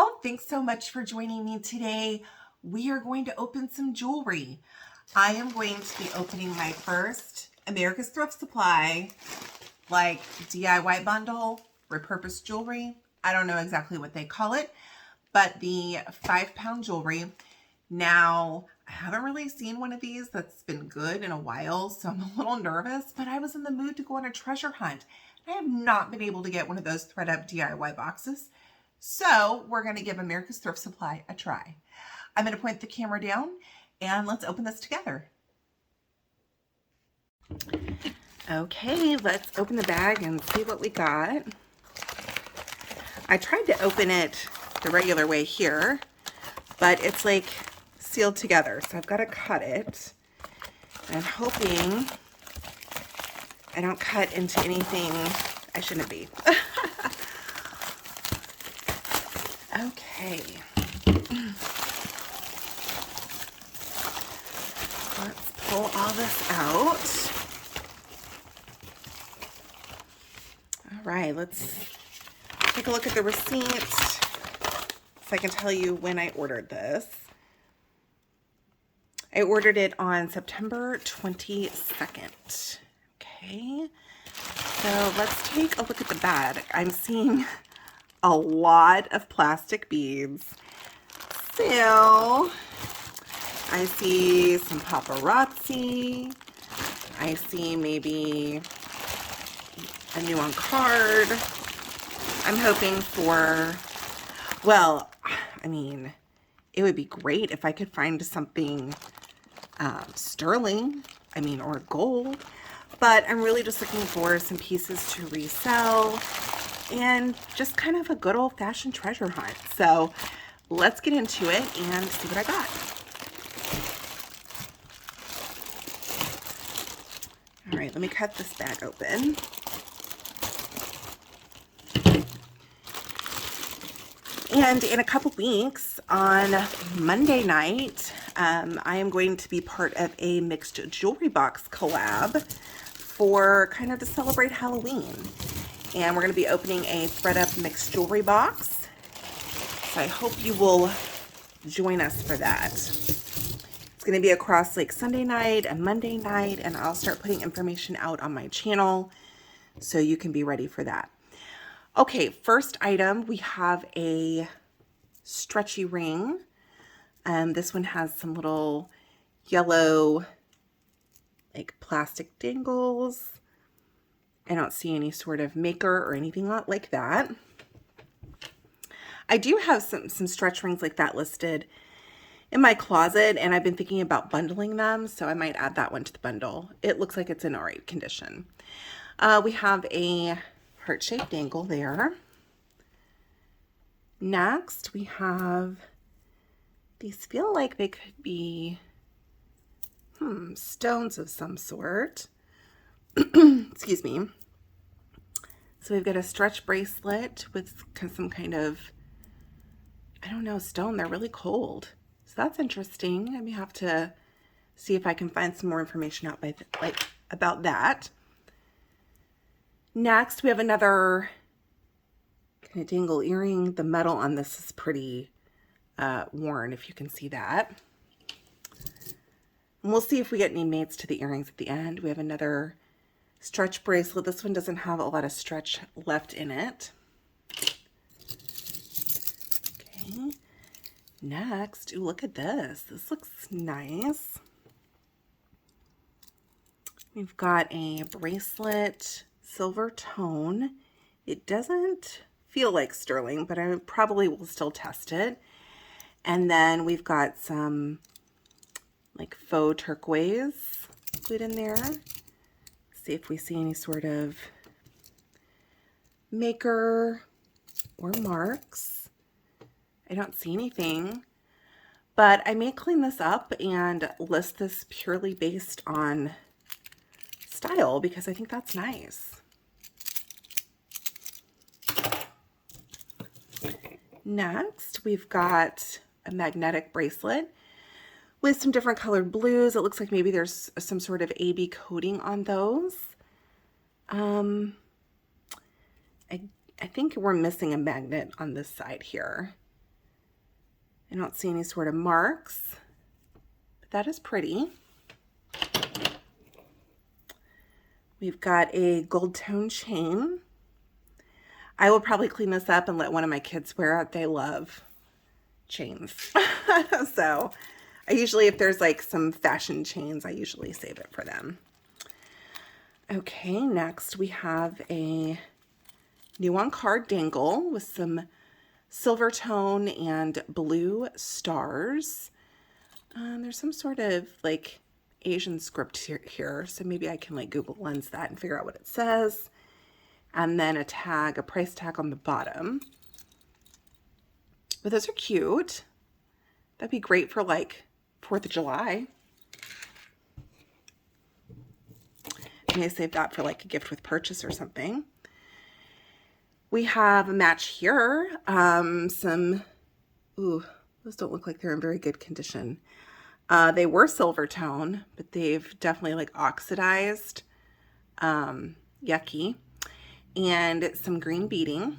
y'all. Thanks so much for joining me today. We are going to open some jewelry. I am going to be opening my first America's Thrift Supply, like DIY bundle, repurposed jewelry. I don't know exactly what they call it, but the 5-pound jewelry. Now, I haven't really seen one of these that's been good in a while, so I'm a little nervous, but I was in the mood to go on a treasure hunt. I have not been able to get one of those thread up DIY boxes. So we're going to give America's Thrift Supply a try. I'm going to point the camera down and let's open this together. Okay, let's open the bag and see what we got. I tried to open it the regular way here, but it's like sealed together. So I've got to cut it. I'm hoping I don't cut into anything I shouldn't be. Okay. Let's pull all this out. All right, let's take a look at the receipt so I can tell you when I ordered this. I ordered it on September 22nd. Okay, so let's take a look at the bag. I'm seeing a lot of plastic beads. So I see some paparazzi. I see maybe a new on card. I'm hoping for, well, I mean, it would be great if I could find something sterling, or gold, but I'm really just looking for some pieces to resell and just kind of a good old-fashioned treasure hunt. So let's get into it and see what I got. All right, let me cut this bag open. And in a couple weeks, on Monday night, I am going to be part of a mixed jewelry box collab for kind of to celebrate Halloween. And we're going to be opening a thread up mixed jewelry box. So I hope you will join us for that. It's going to be across like Sunday night and Monday night, and I'll start putting information out on my channel so you can be ready for that. Okay, first item, we have a stretchy ring. This one has some little yellow like plastic dangles. I don't see any sort of maker or anything like that. I do have some stretch rings like that listed in my closet, and I've been thinking about bundling them, so I might add that one to the bundle. It looks like it's in all right condition. We have a heart-shaped dangle there. Next, we have, these feel like they could be stones of some sort. Excuse me. So we've got a stretch bracelet with some kind of, I don't know, stone. They're really cold. So that's interesting. I may have to see if I can find some more information out about that. Next, we have another kind of dangle earring. The metal on this is pretty worn, if you can see that. And we'll see if we get any mates to the earrings at the end. We have another stretch bracelet. This one doesn't have a lot of stretch left in it. Okay. Next, ooh, look at this. This looks nice. We've got a bracelet, silver tone. It doesn't feel like sterling, but I probably will still test it. And then we've got some like faux turquoise glued in there. See if we see any sort of maker or marks. I don't see anything, but I may clean this up and list this purely based on style because I think that's nice. Next, we've got a magnetic bracelet with some different colored blues. It looks like maybe there's some sort of AB coating on those. I think we're missing a magnet on this side here. I don't see any sort of marks, but that is pretty. We've got a gold tone chain. I will probably clean this up and let one of my kids wear it. They love chains. So I usually, if there's like some fashion chains, I usually save it for them. Okay, next we have a new on card dangle with some silver tone and blue stars. There's some sort of like Asian script here, so maybe I can like Google Lens that and figure out what it says. And then a tag, a price tag on the bottom. But those are cute. That'd be great for like 4th of July. I may save that for like a gift with purchase or something. We have a match here. Ooh, those don't look like they're in very good condition. They were silver tone, but they've definitely like oxidized. Yucky. And some green beading.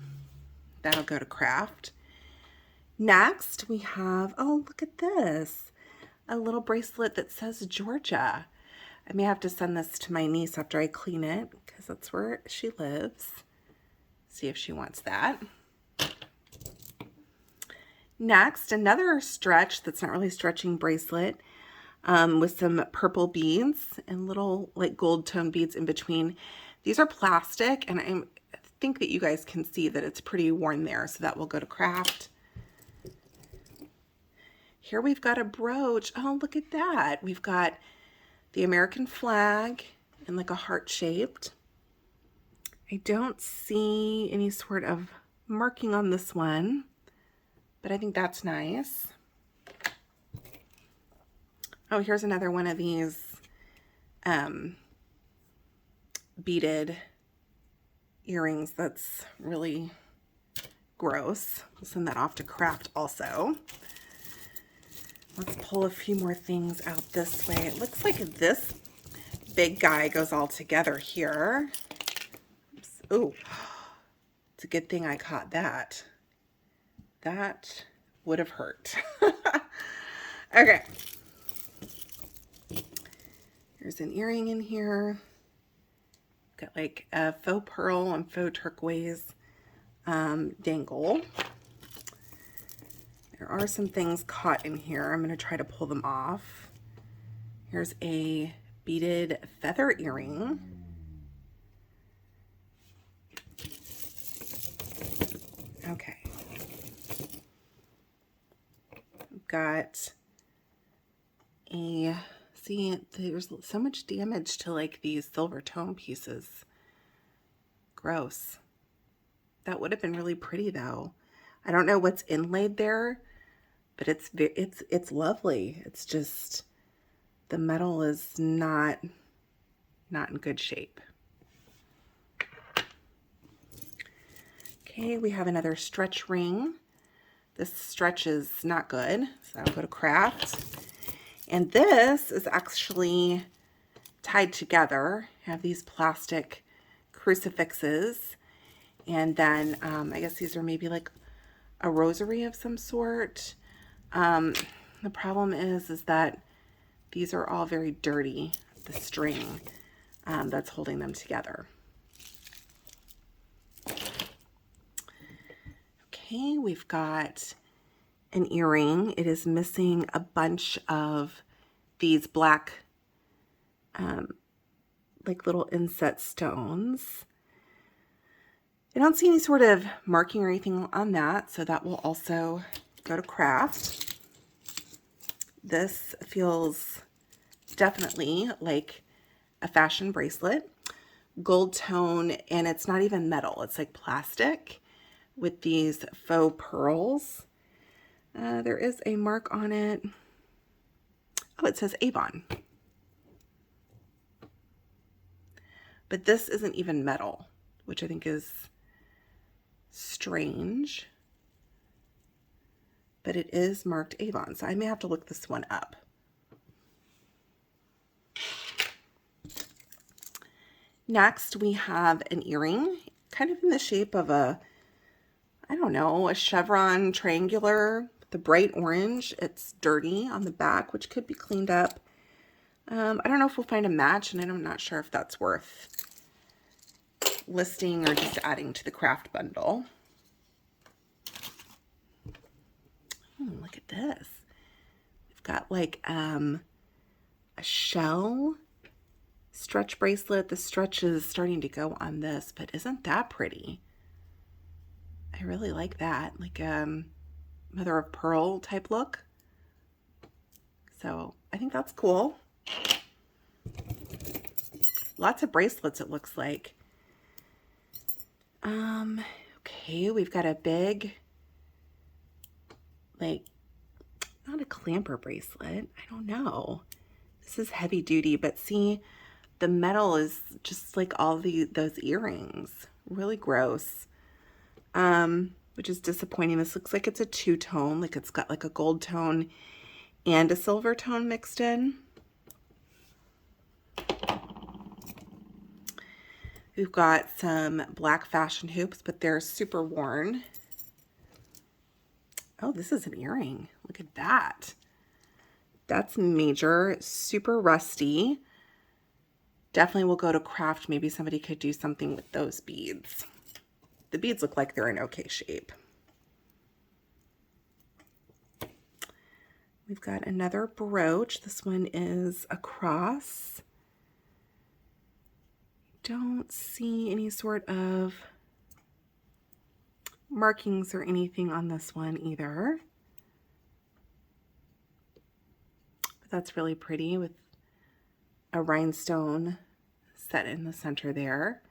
That'll go to craft. Next, we have, oh, look at this. A little bracelet that says Georgia. I may have to send this to my niece after I clean it, because that's where she lives. See if she wants that. Next, another stretch that's not really stretching bracelet with some purple beads and little like gold tone beads in between. These are plastic, and I think that you guys can see that it's pretty worn there, so that will go to craft. Here we've got a brooch. Oh, look at that. We've got the American flag in like a heart-shaped. I don't see any sort of marking on this one, but I think that's nice. Oh, here's another one of these beaded earrings that's really gross. We'll send that off to craft also. Let's pull a few more things out this way. It looks like this big guy goes all together here. Oh, it's a good thing I caught that. That would have hurt. Okay. There's an earring in here. Got like a faux pearl and faux turquoise dangle. There are some things caught in here. I'm going to try to pull them off. Here's a beaded feather earring. Okay. I've got a, see, there's so much damage to like these silver tone pieces. Gross. That would have been really pretty though. I don't know what's inlaid there, but it's lovely. It's just the metal is not in good shape. Okay, we have another stretch ring. This stretch is not good, so I'll go to craft. And this is actually tied together. I have these plastic crucifixes, and then I guess these are maybe like a rosary of some sort. The problem is that these are all very dirty, the string that's holding them together. Okay, we've got an earring. It is missing a bunch of these black like little inset stones. I don't see any sort of marking or anything on that, so that will also go to craft. This feels definitely like a fashion bracelet. Gold tone, and it's not even metal. It's like plastic with these faux pearls. There is a mark on it. Oh, it says Avon. But this isn't even metal, which I think is strange. But it is marked Avon, so I may have to look this one up. Next, we have an earring, kind of in the shape of a, I don't know, a chevron triangular the bright orange. It's dirty on the back, which could be cleaned up. I don't know if we'll find a match, and I'm not sure if that's worth listing or just adding to the craft bundle. Look at this. We've got like a shell stretch bracelet. The stretch is starting to go on this, but isn't that pretty? I really like that, like mother of pearl type look. So I think that's cool. Lots of bracelets, it looks like. Okay, we've got a big, like, not a clamper bracelet. I don't know. This is heavy duty, but see, the metal is just like all those earrings. Really gross. Which is disappointing. This looks like it's a two-tone, like it's got like a gold tone and a silver tone mixed in. We've got some black fashion hoops, but they're super worn. Oh, this is an earring. Look at that. That's major, super rusty. Definitely will go to craft. Maybe somebody could do something with those beads. The beads look like they're in okay shape. We've got another brooch. This one is a cross. Don't see any sort of markings or anything on this one either. But that's really pretty with a rhinestone set in the center there.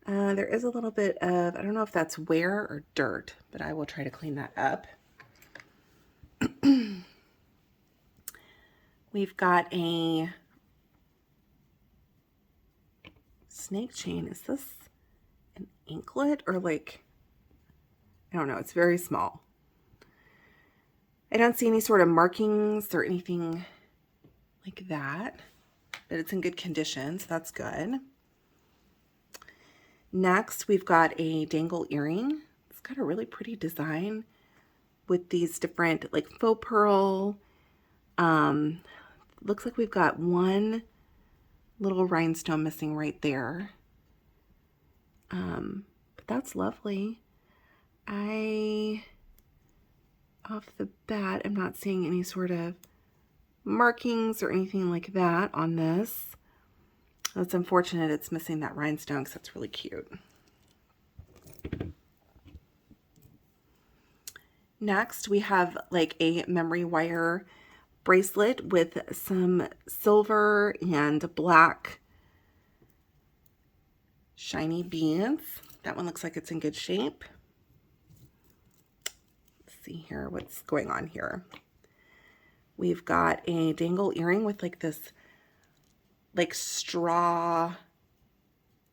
There is a little bit of, I don't know if that's wear or dirt, but I will try to clean that up. We've got a snake chain. Is this an anklet or like, I don't know, it's very small. I don't see any sort of markings or anything like that, but it's in good condition, so that's good. Next, we've got a dangle earring. It's got a really pretty design with these different like faux pearl. Looks like we've got one little rhinestone missing right there. But that's lovely. Off the bat, I'm not seeing any sort of markings or anything like that on this. It's unfortunate it's missing that rhinestone because that's really cute. Next, we have like a memory wire bracelet with some silver and black shiny beads. That one looks like it's in good shape. Let's see here what's going on here. We've got a dangle earring with like this like straw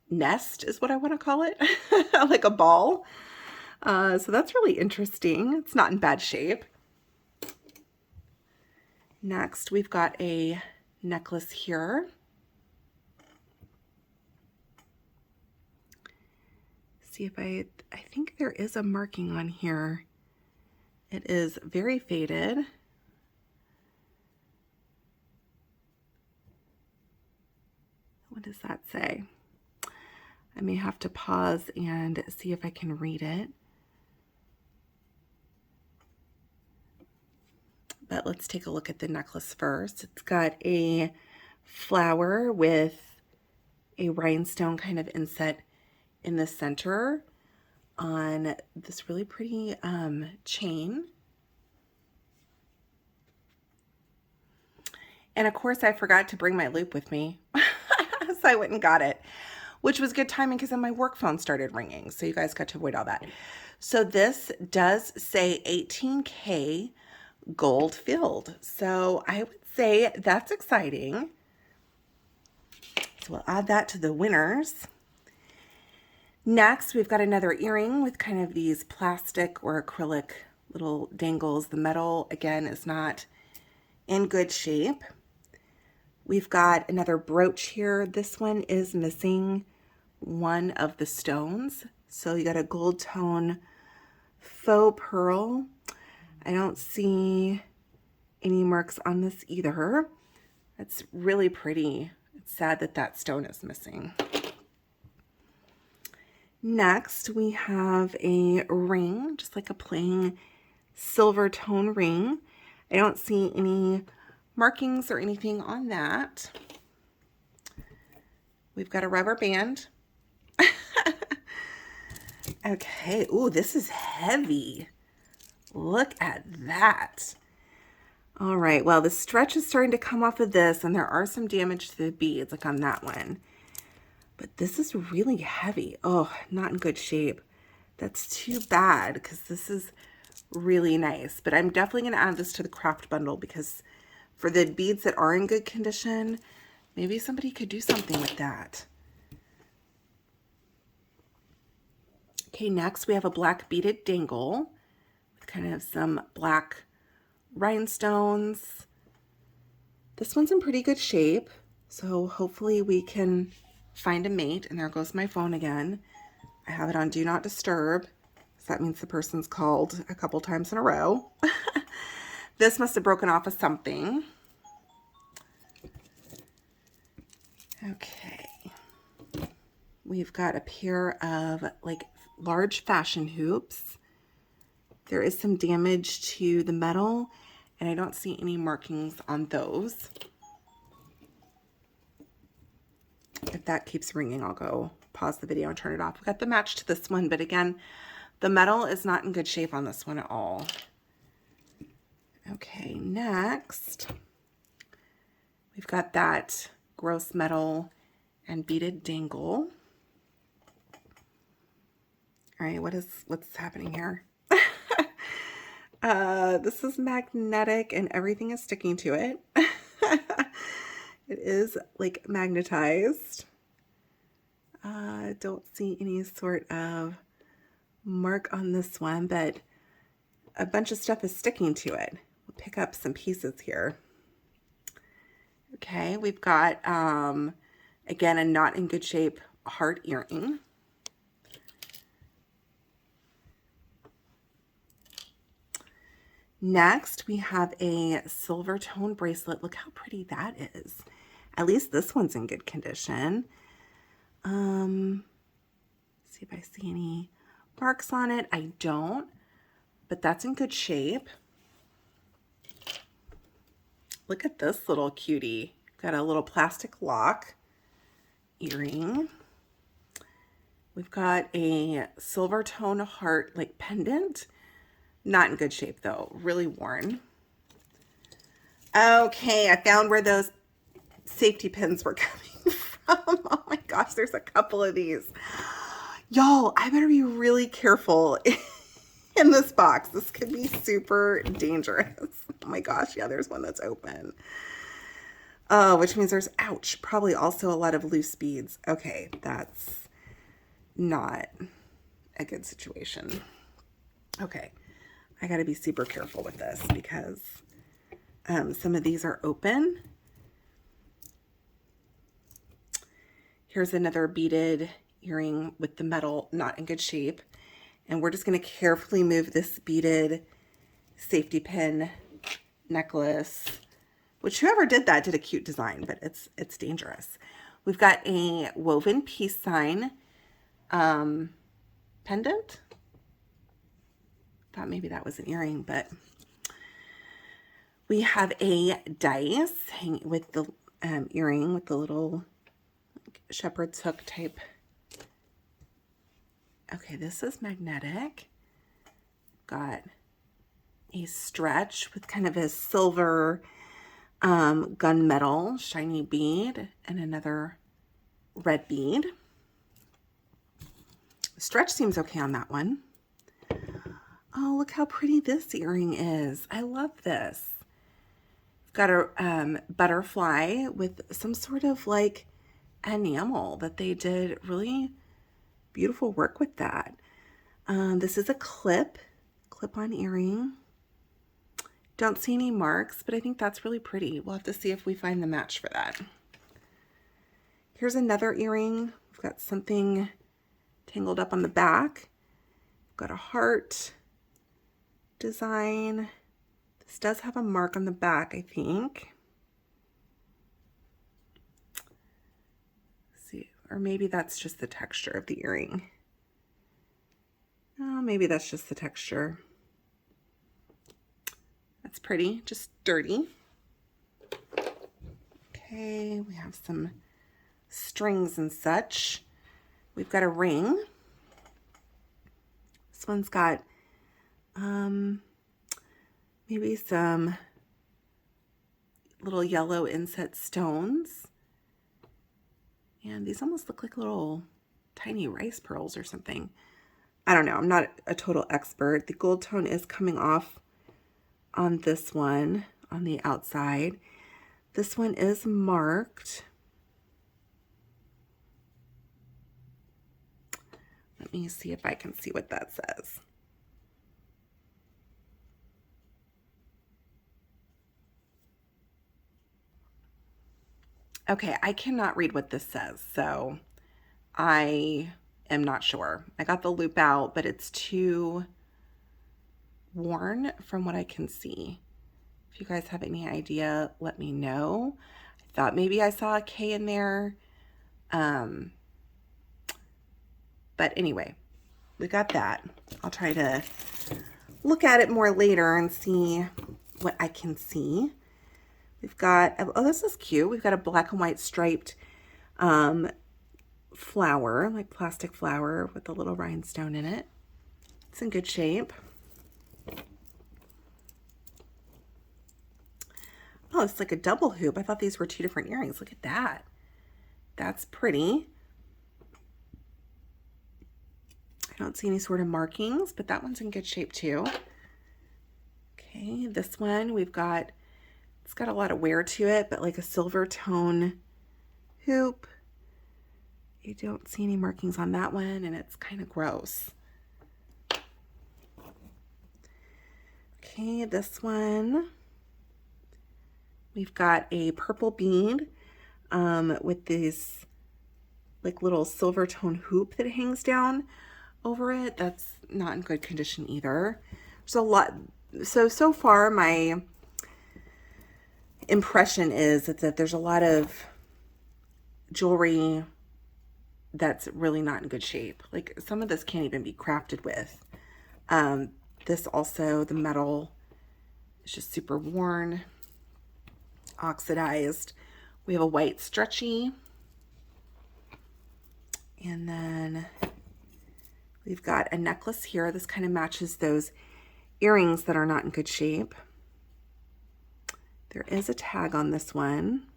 nest is what I want to call it. Like a ball. So that's really interesting. It's not in bad shape. Next, we've got a necklace here. See if I think there is a marking on here. It is very faded. What does that say? I may have to pause and see if I can read it. But let's take a look at the necklace first. It's got a flower with a rhinestone kind of inset in the center on this really pretty chain. And of course I forgot to bring my loop with me. So I went and got it, which was good timing because then my work phone started ringing. So you guys got to avoid all that. So this does say 18K gold filled. So I would say that's exciting. So we'll add that to the winners. Next, we've got another earring with kind of these plastic or acrylic little dangles. The metal, again, is not in good shape. We've got another brooch here. This one is missing one of the stones. So you got a gold tone faux pearl. I don't see any marks on this either. That's really pretty. It's sad that that stone is missing. Next, we have a ring, just like a plain silver tone ring. I don't see any markings or anything on that. We've got a rubber band. Okay, ooh, this is heavy. Look at that. All right, well, the stretch is starting to come off of this, and there are some damage to the beads, like on that one. But this is really heavy. Oh, not in good shape. That's too bad, because this is really nice. But I'm definitely going to add this to the craft bundle, because for the beads that are in good condition, maybe somebody could do something with that. Okay, next we have a black beaded dangle with kind of some black rhinestones. This one's in pretty good shape, so hopefully we can find a mate. And there goes my phone again. I have it on Do Not Disturb, so that means the person's called a couple times in a row. This must have broken off of something. Okay. We've got a pair of like large fashion hoops. There is some damage to the metal, and I don't see any markings on those. If that keeps ringing, I'll go pause the video and turn it off. We've got the match to this one, but again, the metal is not in good shape on this one at all. Okay, next, we've got that gross metal and beaded dangle. All right, what's happening here? This is magnetic and everything is sticking to it. It is like magnetized. Don't see any sort of mark on this one, but a bunch of stuff is sticking to it. We'll pick up some pieces here. Okay, we've got, again, a not in good shape heart earring. Next, we have a silver tone bracelet. Look how pretty that is. At least this one's in good condition. See if I see any marks on it. I don't, but that's in good shape. Look at this little cutie. Got a little plastic lock earring. We've got a silver tone heart like pendant. Not in good shape though, really worn. Okay, I found where those safety pins were coming from. Oh my gosh, there's a couple of these. Y'all, I better be really careful in this box. This could be super dangerous. Oh my gosh, yeah, there's one that's open. Oh, which means there's, ouch, probably also a lot of loose beads. Okay, that's not a good situation. Okay, I gotta be super careful with this because some of these are open. Here's another beaded earring with the metal not in good shape. And we're just going to carefully move this beaded safety pin necklace, which whoever did that did a cute design, but it's dangerous. We've got a woven peace sign pendant. Thought maybe that was an earring, but we have a dice hanging with the earring with the little shepherd's hook type. Okay, this is magnetic. Got a stretch with kind of a silver gunmetal shiny bead and another red bead. The stretch seems okay on that one. Oh, look how pretty this earring is. I love this. Got a butterfly with some sort of like enamel that they did really beautiful work with that. This is a clip-on earring. Don't see any marks, but I think that's really pretty. We'll have to see if we find the match for that. Here's another earring. We've got something tangled up on the back. We've got a heart design. This does have a mark on the back, I think. Let's see, or maybe that's just the texture of the earring. Oh, maybe that's just the texture. That's pretty, just dirty. Okay, we have some strings and such. We've got a ring. This one's got maybe some little yellow inset stones. And these almost look like little tiny rice pearls or something. I don't know, I'm not a total expert. The gold tone is coming off on this one on the outside. This one is marked. Let me see if I can see what that says. Okay, I cannot read what this says, so I am not sure. I got the loop out, but it's too worn from what I can see. If you guys have any idea, let me know. I thought maybe I saw a K in there. But anyway, we got that. I'll try to look at it more later and see what I can see. We've got, oh, this is cute. We've got a black and white striped flower, like plastic flower with a little rhinestone in it. It's in good shape. Oh, it's like a double hoop. I thought these were two different earrings. Look at that. That's pretty. I don't see any sort of markings, but that one's in good shape too. Okay, this one we've got, it's got a lot of wear to it, but like a silver tone hoop. You don't see any markings on that one, and it's kind of gross. Okay, this one, we've got a purple bead with these like little silver tone hoop that hangs down over it. That's not in good condition either. There's a lot. So far my impression is that there's a lot of jewelry that's really not in good shape. Like some of this can't even be crafted with. This also, the metal is just super worn, oxidized. We have a white stretchy. And then we've got a necklace here. This kind of matches those earrings that are not in good shape. There is a tag on this one.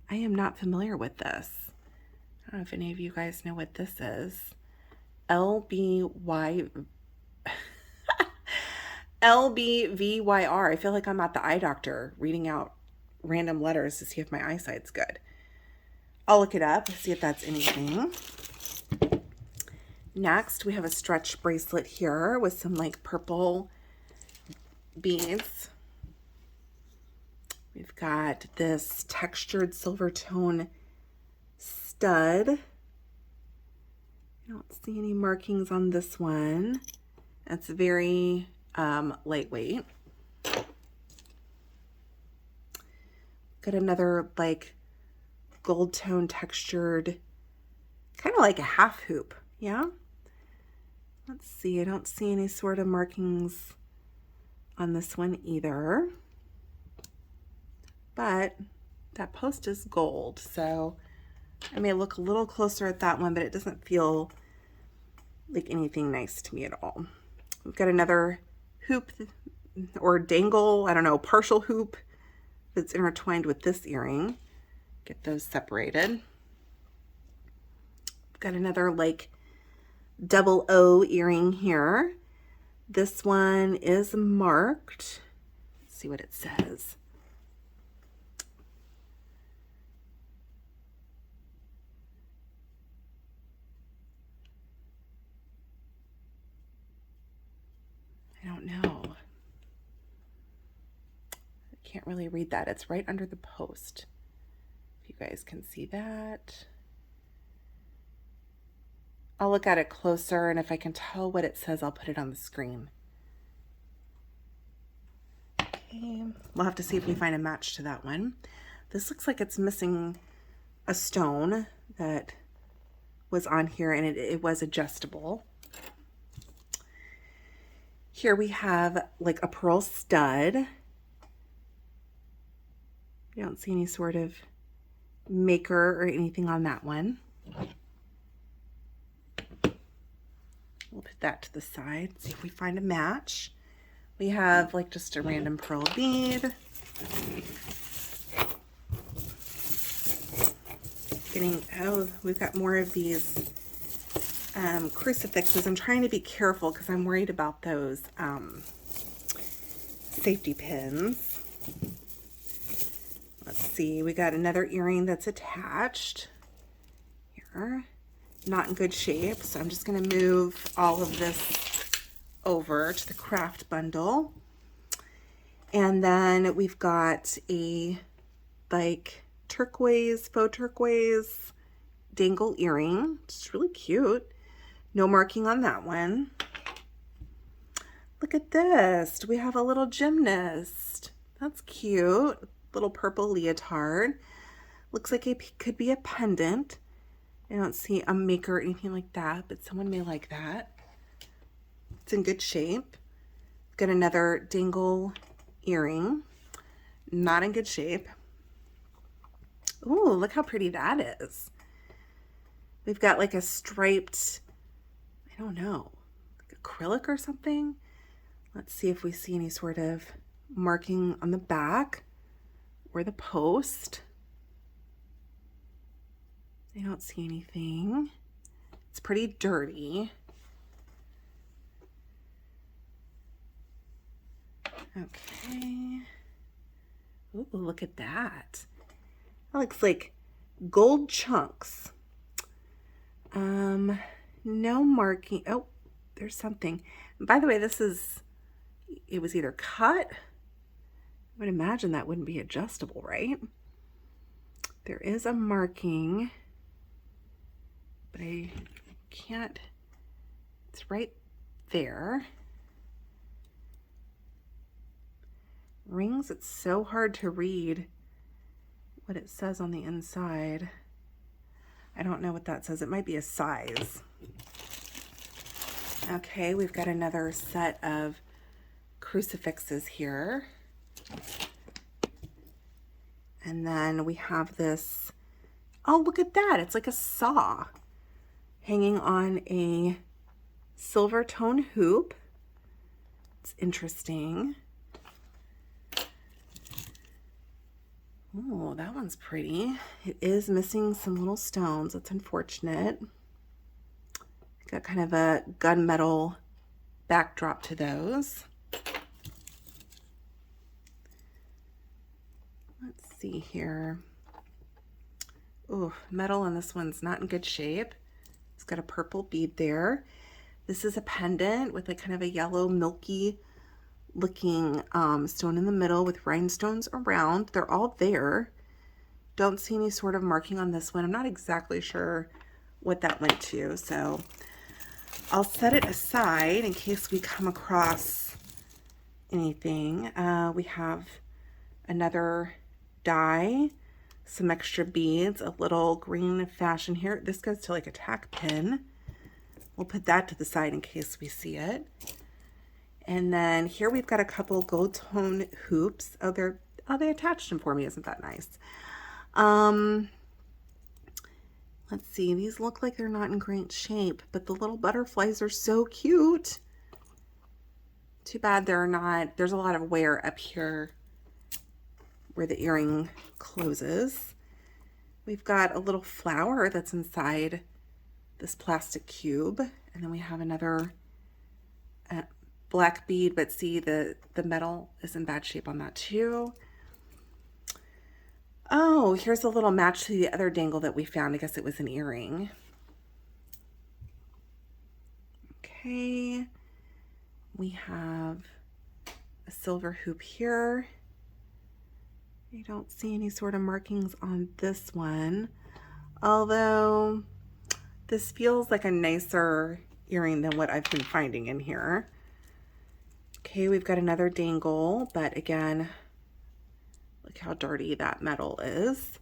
I am not familiar with this. I don't know if any of you guys know what this is. LBVYR. I feel like I'm at the eye doctor reading out random letters to see if my eyesight's good. I'll look it up, see if that's anything. Next, we have a stretch bracelet here with some like purple beads. We've got this textured silver tone stud. I don't see any markings on this one. It's very lightweight. Got another like gold tone textured, kind of like a half hoop. Yeah. Let's see. I don't see any sort of markings on this one either. But that post is gold, so I may look a little closer at that one, but it doesn't feel like anything nice to me at all. We've got another hoop or dangle, I don't know, partial hoop that's intertwined with this earring. Get those separated. We've got another like double O earring here. This one is marked. Let's see what it says. I don't know. I can't really read that. It's right under the post. If you guys can see that. I'll look at it closer, and if I can tell what it says, I'll put it on the screen. Okay, we'll have to see if we find a match to that one. This looks like it's missing a stone that was on here, and it was adjustable. Here we have like a pearl stud. You don't see any sort of maker or anything on that one. We'll put that to the side, see if we find a match. We have like just a random pearl bead. We've got more of these crucifixes. I'm trying to be careful because I'm worried about those safety pins. Let's see, we got another earring that's attached here. Not in good shape, so I'm just going to move all of this over to the craft bundle. And then we've got a like turquoise, faux turquoise dangle earring. It's really cute. No marking on that one. Look at this. We have a little gymnast. That's cute. Little purple leotard. Looks like it could be a pendant. I don't see a maker or anything like that, but someone may like that. It's in good shape. Got another dangle earring. Not in good shape. Ooh, look how pretty that is. We've got like a striped, I don't know, like acrylic or something. Let's see if we see any sort of marking on the back or the post. I don't see anything. It's pretty dirty. Okay. Ooh, look at that. That looks like gold chunks. No marking. Oh, there's something. And by the way, it was either cut. I would imagine that wouldn't be adjustable, right? There is a marking, but I can't, it's right there. Rings, it's so hard to read what it says on the inside. I don't know what that says. It might be a size. Okay, we've got another set of crucifixes here. And then we have this, oh, look at that. It's like a saw hanging on a silver tone hoop. It's interesting. Oh, that one's pretty. It is missing some little stones. That's unfortunate. Got kind of a gunmetal backdrop to those. Let's see here. Oh, metal on this one's not in good shape. It's got a purple bead there. This is a pendant with like kind of a yellow milky looking stone in the middle with rhinestones around. They're all there. Don't see any sort of marking on this one. I'm not exactly sure what that went to, so I'll set it aside in case we come across anything. We have another die, some extra beads, a little green fashion here. This goes to like a tack pin. We'll put that to the side in case we see it. And then here we've got a couple gold tone hoops. Oh, they attached them for me. Isn't that nice? Let's see. These look like they're not in great shape, but the little butterflies are so cute. Too bad they're not. There's a lot of wear up here where the earring closes. We've got a little flower that's inside this plastic cube. And then we have another black bead, but see the metal is in bad shape on that too. Oh, here's a little match to the other dangle that we found. I guess it was an earring. Okay. We have a silver hoop here. I don't see any sort of markings on this one. Although This feels like a nicer earring than what I've been finding in here. Okay, we've got another dangle, but again, look how dirty that metal is.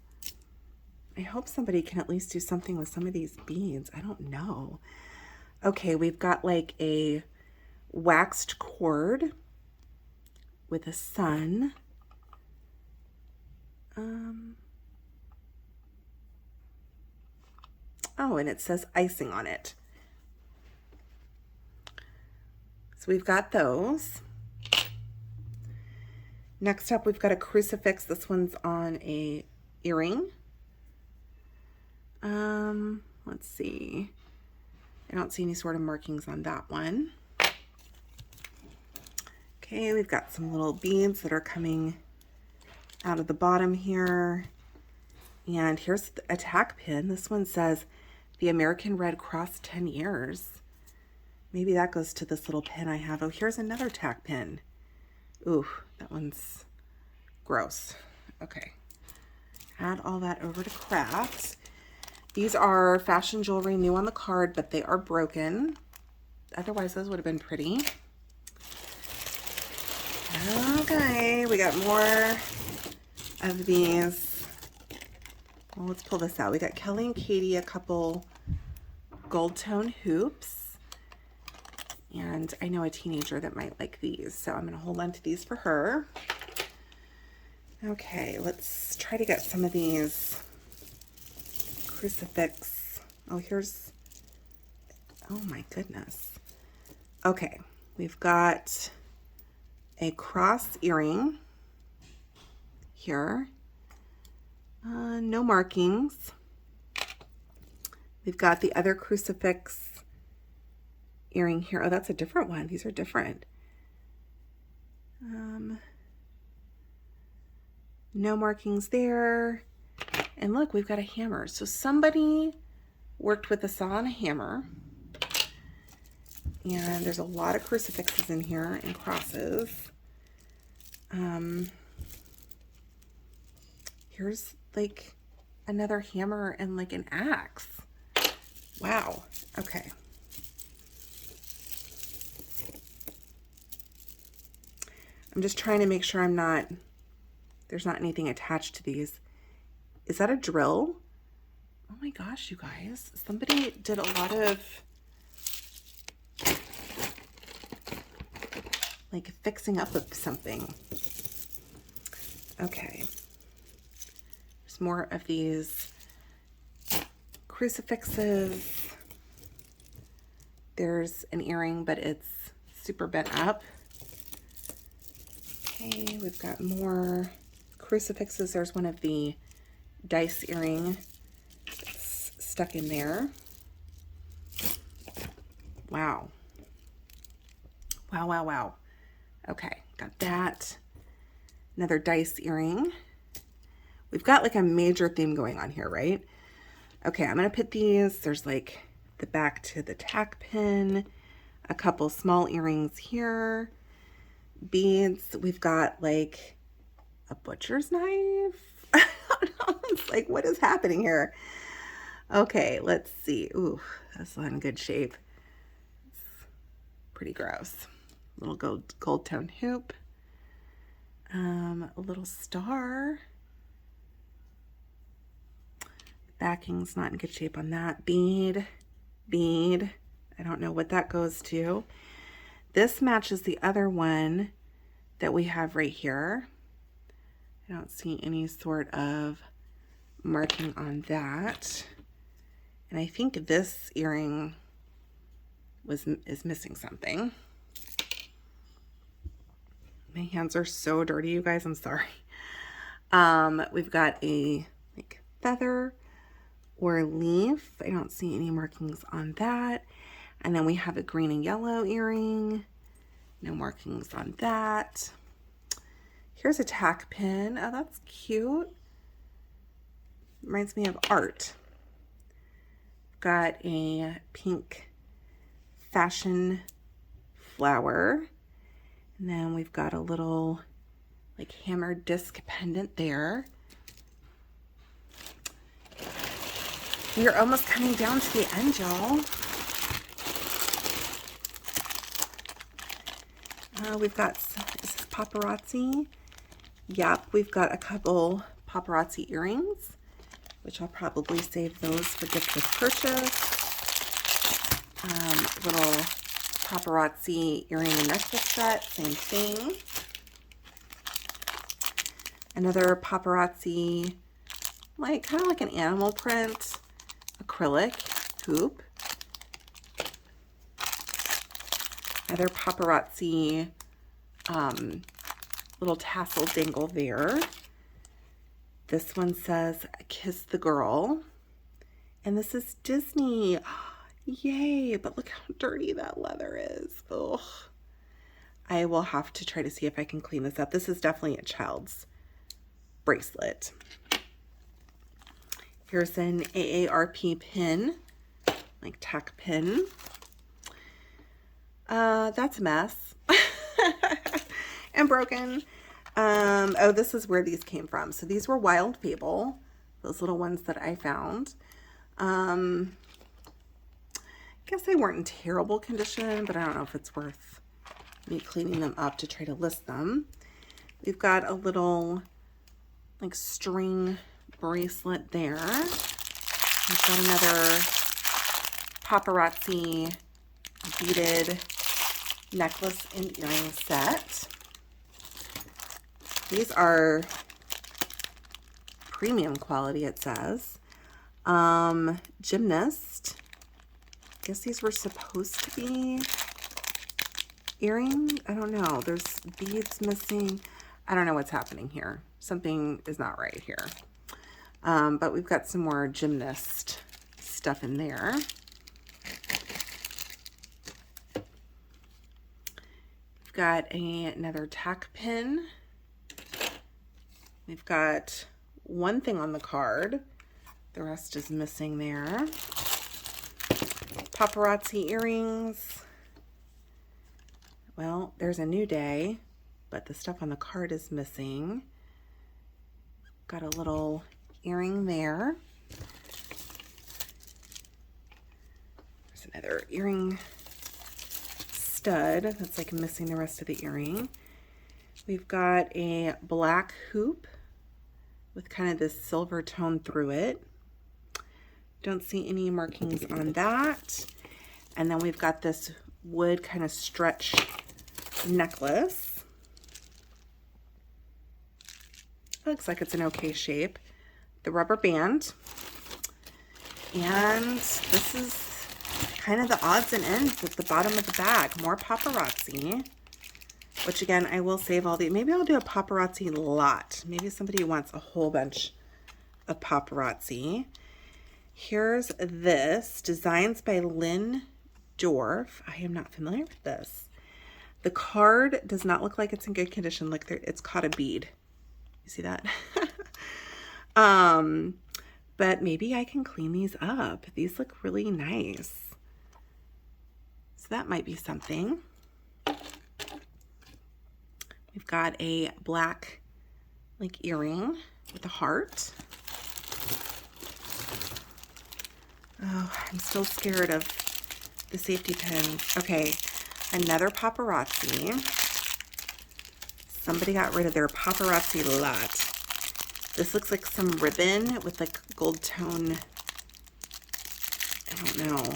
I hope somebody can at least do something with some of these beads. I don't know. Okay, we've got like a waxed cord with a sun. Oh, and it says icing on it. So we've got those. Next up, we've got a crucifix. This one's on a earring. Let's see. I don't see any sort of markings on that one. Okay, we've got some little beads that are coming out of the bottom here. And here's a tack pin. This one says the American Red Cross 10 years. Maybe that goes to this little pin I have. Oh, here's another tack pin. Ooh, that one's gross. Okay. Add all that over to craft. These are fashion jewelry, new on the card, but they are broken. Otherwise, those would have been pretty. Okay, we got more of these. Well, let's pull this out. We got Kelly and Katie, a couple gold tone hoops. And I know a teenager that might like these, so I'm going to hold on to these for her. Okay, let's try to get some of these crucifix. Oh, here's, oh my goodness. Okay, we've got a cross earring here. No markings. We've got the other crucifix earring here. Oh, that's a different one. These are different. No markings there. And look, we've got a hammer. So somebody worked with a saw and a hammer. And there's a lot of crucifixes in here and crosses. Here's like another hammer and like an axe. Wow. Okay. I'm just trying to make sure there's not anything attached to these. Is that a drill? Oh my gosh, you guys. Somebody did a lot of like fixing up of something. Okay. There's more of these crucifixes. There's an earring, but it's super bent up. Okay, we've got more crucifixes. There's one of the dice earring that's stuck in there. Wow. Wow, wow, wow. Okay, got that. Another dice earring. We've got like a major theme going on here, right? Okay, I'm gonna put these. There's like the back to the tack pin, a couple small earrings here, beads. We've got like a butcher's knife. I don't know. It's like, what is happening here? Okay, let's see. Ooh, that's not in good shape. It's pretty gross. Little gold tone hoop. A little star. Backing's not in good shape on that. Bead. I don't know what that goes to. This matches the other one that we have right here. I don't see any sort of marking on that. And I think this earring is missing something. My hands are so dirty, you guys. I'm sorry. We've got a like feather or a leaf. I don't see any markings on that. And then we have a green and yellow earring. No markings on that. Here's a tack pin. Oh, that's cute. Reminds me of art. Got a pink fashion flower. And then we've got a little like hammered disc pendant there. We are almost coming down to the end, y'all. We've got, is this Paparazzi? Yep, we've got a couple Paparazzi earrings, which I'll probably save those for gift with purchase. Little Paparazzi earring and necklace set, same thing. Another Paparazzi, like kind of like an animal print acrylic hoop. Another Paparazzi little tassel dangle there. This one says Kiss the Girl, and this is Disney. Yay, but look how dirty that leather is. Ugh. I will have to try to see if I can clean this up. This is definitely a child's bracelet. Here's an AARP pin, like tack pin. That's a mess and broken. Oh, this is where these came from. So these were Wild Fable, those little ones that I found. I guess they weren't in terrible condition, but I don't know if it's worth me cleaning them up to try to list them. We've got a little like string bracelet there. We've got another Paparazzi beaded necklace and earring set. These are premium quality, it says. Gymnast. I guess these were supposed to be earrings. I don't know. There's beads missing. I don't know what's happening here. Something is not right here. But we've got some more gymnast stuff in there. We've got another tack pin. We've got one thing on the card. The rest is missing there. Paparazzi earrings. Well, there's a new day, but the stuff on the card is missing. Got a little earring there. There's another earring stud that's like missing the rest of the earring. We've got a black hoop with kind of this silver tone through it. Don't see any markings on that. And then we've got this wood kind of stretch necklace. Looks like it's an okay shape. The rubber band. And this is kind of the odds and ends at the bottom of the bag. More Paparazzi, which again, I will save all the, maybe I'll do a Paparazzi lot. Maybe somebody wants a whole bunch of Paparazzi. Here's this, Designs by Lynn Dorff. I am not familiar with this. The card does not look like it's in good condition. Like it's caught a bead. You see that? But maybe I can clean these up. These look really nice. So that might be something. We've got a black like earring with a heart. Oh, I'm still scared of the safety pins. Okay, another Paparazzi. Somebody got rid of their Paparazzi lot. This looks like some ribbon with like gold tone. I don't know.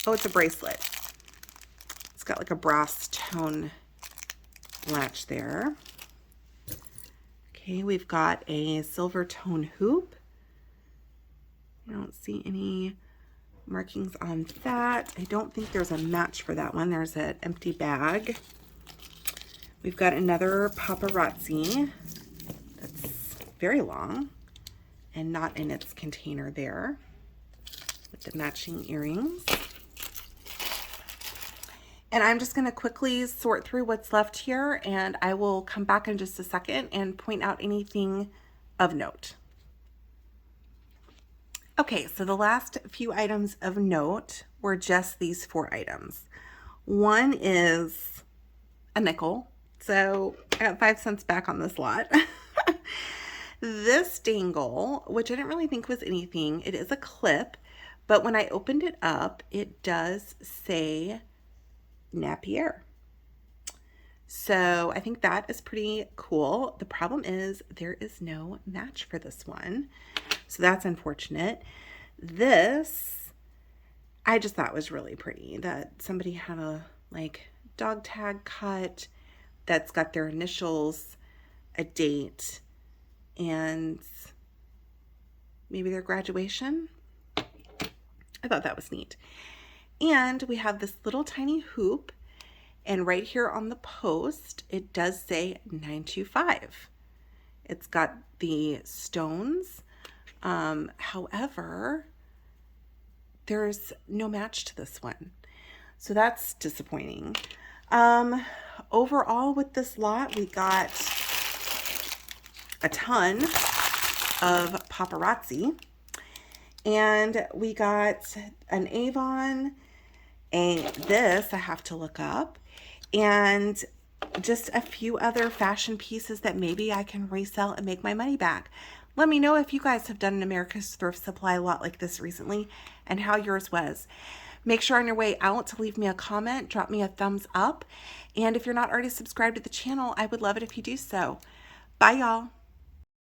Oh, it's a bracelet. It's got like a brass tone latch there. Okay, we've got a silver tone hoop. I don't see any markings on that. I don't think there's a match for that one. There's an empty bag. We've got another Paparazzi that's very long and not in its container there with the matching earrings. And I'm just going to quickly sort through what's left here, and I will come back in just a second and point out anything of note. Okay, so the last few items of note were just these 4 items. One is a nickel, so I got 5 cents back on this lot. This dangle, which I didn't really think was anything, it is a clip, but when I opened it up, it does say Napier. So I think that is pretty cool. The problem is there is no match for this one. So that's unfortunate. This, I just thought was really pretty that somebody had a like dog tag cut that's got their initials, a date, and maybe their graduation. I thought that was neat. And we have this little tiny hoop, and right here on the post, it does say 925. It's got the stones. However, there's no match to this one. So that's disappointing. Overall with this lot, we got a ton of Paparazzi, and we got an Avon, this I have to look up, and just a few other fashion pieces that maybe I can resell and make my money back. Let me know if you guys have done an America's Thrift Supply lot like this recently and how yours was. Make sure on your way out to leave me a comment, drop me a thumbs up, and if you're not already subscribed to the channel, I would love it if you do so. Bye, y'all.